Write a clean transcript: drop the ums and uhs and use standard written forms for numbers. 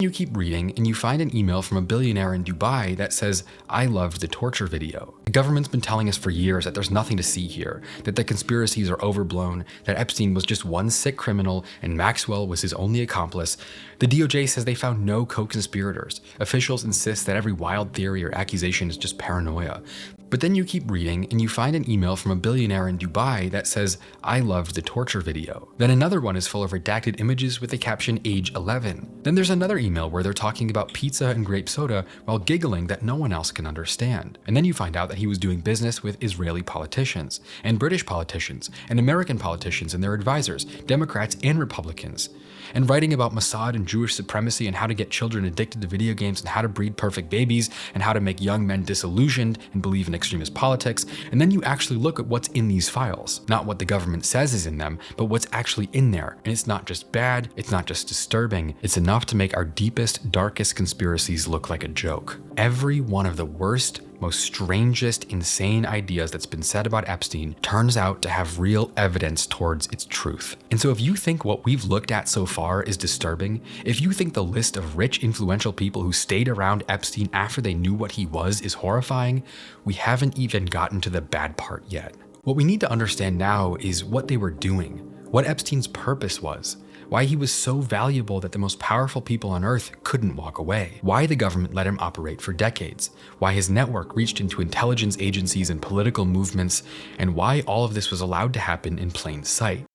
You keep reading and you find an email from a billionaire in Dubai that says, "I loved the torture video. The government's been telling us for years that there's nothing to see here, that the conspiracies are overblown, that Epstein was just one sick criminal and Maxwell was his only accomplice. The DOJ says they found no co-conspirators. Officials insist that every wild theory or accusation is just paranoia." But then you keep reading and you find an email from a billionaire in Dubai that says, "I loved the torture video." Then another one is full of redacted images with the caption age 11. Then there's another email where they're talking about pizza and grape soda while giggling that no one else can understand. And then you find out that he was doing business with Israeli politicians and British politicians and American politicians and their advisors, Democrats and Republicans, and writing about Mossad and Jewish supremacy and how to get children addicted to video games and how to breed perfect babies and how to make young men disillusioned and believe in extremist politics. And then you actually look at what's in these files, not what the government says is in them, but what's actually in there. And it's not just bad, it's not just disturbing, it's enough to make our deepest, darkest conspiracies look like a joke. Every one of the worst, most strangest, insane ideas that's been said about Epstein turns out to have real evidence towards its truth. And so if you think what we've looked at so far is disturbing, if you think the list of rich, influential people who stayed around Epstein after they knew what he was is horrifying, we haven't even gotten to the bad part yet. What we need to understand now is what they were doing, what Epstein's purpose was, why he was so valuable that the most powerful people on Earth couldn't walk away, why the government let him operate for decades, why his network reached into intelligence agencies and political movements, and why all of this was allowed to happen in plain sight.